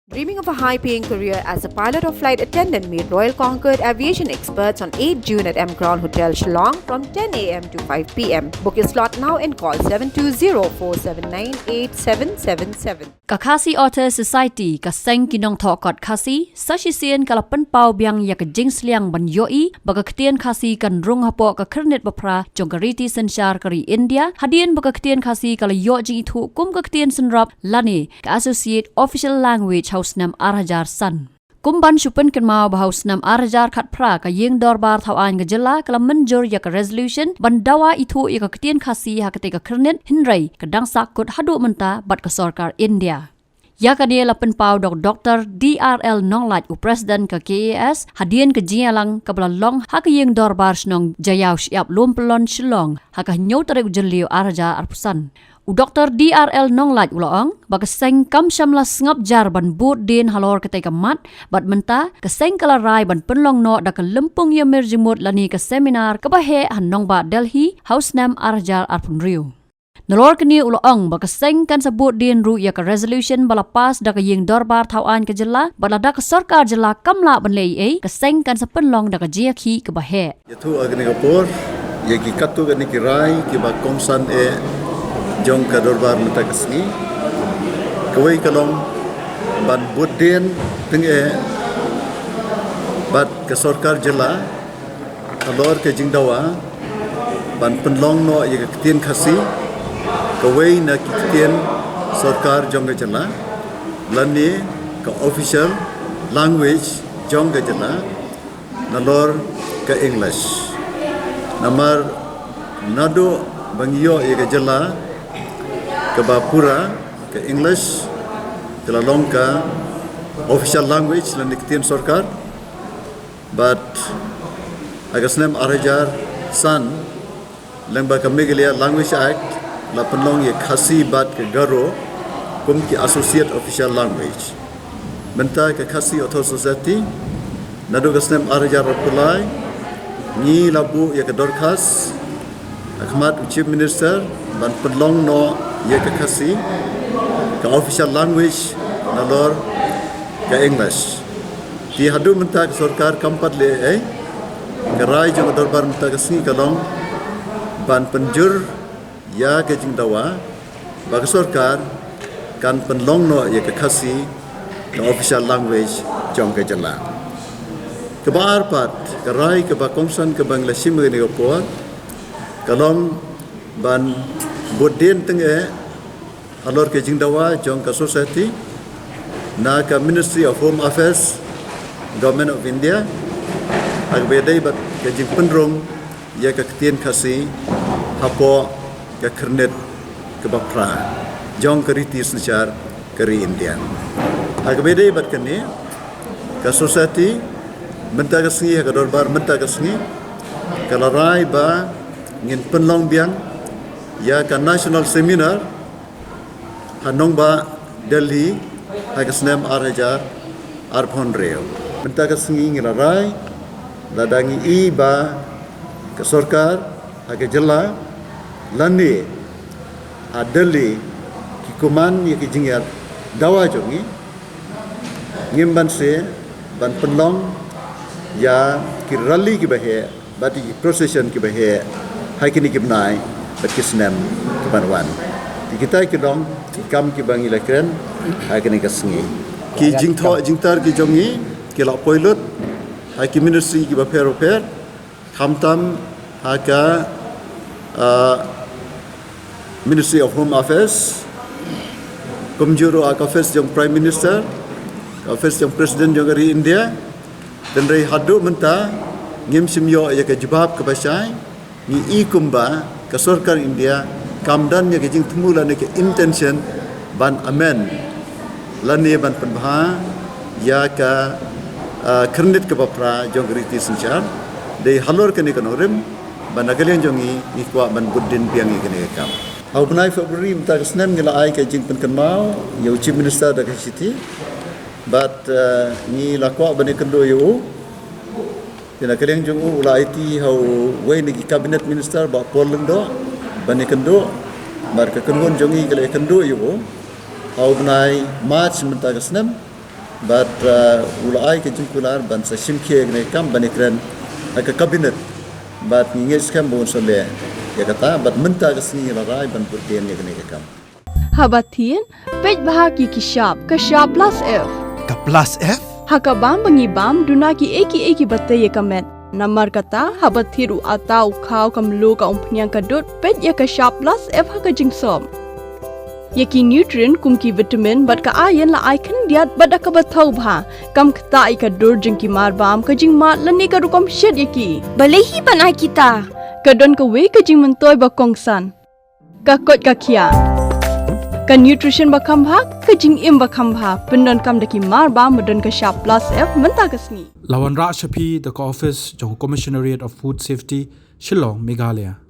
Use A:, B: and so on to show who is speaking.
A: Dreaming of a high-paying career as a pilot or flight attendant made Royal Concord Aviation experts on 8 June at M Crown Hotel Shillong from 10 a.m. to 5 p.m. Book your slot now and call 720-479-8777.
B: Kakasi Otter Society kaseng kinong thokot kasi sasisian kalapan pau biang ya kejing sliang ban yoi baga ketian kasi kan rung hapo ka kernet bapra jongkariti sensyar kari India hadian baga ketian kasi kala yo jing itu kum ka ketian senrap lani ka Associate Official Language House Nam Arajar San. Kumban syupen kan mau bahaus nam Arajar kat pra ka yeng dorbar thawan gejela kala menjur ya ka resolution bandawa itu ya ka ketian kasi ha ketika kernet hinrai kadang sakut hadu menta bat ka sarkar India. Ya kania lapen pau Dr. DRL Nonglat u Presiden ke KAS hadian ke jialang ke belalong ha ke yeng dorbar snong jayau siap lumpelon Shillong ha ka nyau tarik jelio Arajar arpusan. U Dr. DRL Nonglat uloong bagaseng kam syamla sengap jar ban bud din halor ketika mat bat menta keseng kala rai ban penlong no da ke lempung ya merjimut lani ke seminar ke bahe hanong ba Delhi House Nam Arajar arpun riu. Nalor kini uloong bagaseng kan sebut din ru ya ke resolution balapas da ke yeng dorbar thawan ke jela balada ke sarkar jela kamla ban lei keseng kan sepenlong da ke jiaki ke bahe.
C: Yaitu agni kapur yaki katu gani kirai ki ba komsan jong ka dorbar menta kasni kawai kalong ban budden tenge bat ke sarkar jela alor ke jingdawa ban penlong no ye ketien khasi kawai na ketien sarkar jong ka jela lani ka official language jong ka jela nalor ke English namar nado bangyo ye ka jela ke Bapura, ke English, ke lalong ke official language dan diketian sarkar. But agas nem Arajar San, lembah kami gelia Language Act, la penlong ye khasi bat ke garo, kum ki Associate Official Language. Benta ke khasi Otter Society, nado gas nem Arajar Rapulai, ni labu ye ke dorkas, Ahmad Chief Minister, ban penlong no ye ke khasi ke official language nalor ke English ti hadu menta ke sarkar kampat le ke rai jong dorbar menta ke singi kalong ban penjur ya ke jingdawa ba ke sarkar kan penlong no ye ke khasi ke official language jong ke jela ke bar pat ke rai ke ba komsan ke Bangladesh me ne ko kalong ban bodin tenge alor ke jingdawa jong ka society na ka Ministry of Home Affairs Government of India ag bedai bat ke jing penrong ya ka ketien khasi hapo ka kernet ke bapra jong ka riti senchar kari India ag bedai bat kene ka society menta ka singi ka dorbar menta ka singi ka larai ba ngin penlong biang ya ka national seminar hanong ba Delhi hagasnem Arajar arphon reo menta ka singi ngirarai ladangi i ba ka sarkar hage jela lani a Delhi ki kuman ye ki jingyar dawa jongi ngimban se ban penlong ya ki rally ki bahe bati procession ki bahe hakini ki bnai bat kisnem ki banwan kita kidong kam ki bangi lakren agni kasngi ki jingtar ki jongi ki la pilot ha ki ministry ki ba per khamtam ha ka Ministry of Home Affairs kumjuro ka office jong prime minister office jong president jong dari India dan rei hadu menta ngim simyo ya ke jawab ke basai ni ikumba ke sarkar India kamdan nya kejing temu lan ke intention ban amen lani ban penbha ya ka kernet ke bapra jong riti senchar de halor kene kanorim ban agalian jongi ikwa ban buddin piangi kene kam au benai February mta kesnem ngila ai ke jing penkan mau yo chief minister da city but ni lakwa ban kendo yo ina kalian jong ula IT hau we ni cabinet minister ba poleng do bani kendo bar ka kengon jongi kale kendo yo au benai march menta kesnem but ulai ke jungkular ban sa simkhie ne kam banikran ke kabinet but ngis kam bon sole ya kata but menta kesni rai ban putien ne kam
D: Habatin, pej bahagi kishap, kashap plus F.
E: Ka plus F?
D: Hakabam bangibam dunaki eki batay kamet. Namar kata habathiru atau kau kamlu ka umpnyang kadut pej ya kashap plus F haka jingsom. Yaki nutrient kumki vitamin bat ka iron la ikan diat bat ka bathau bha kam kta ka dur jingki marbam ka jingmat lani ka rukom shed yaki. Balehi panai kita. Kadon ka we ka jing mentoy ba kongsan. Ka kot ka kia. Ka nutrition ba khambha ka jing im ba khambha pendon kam daki marba medon ka sharp plus F menta kasni.
E: Lawan Ra Shapi, the office, Johor Commissionariat of Food Safety, Shillong, Meghalaya.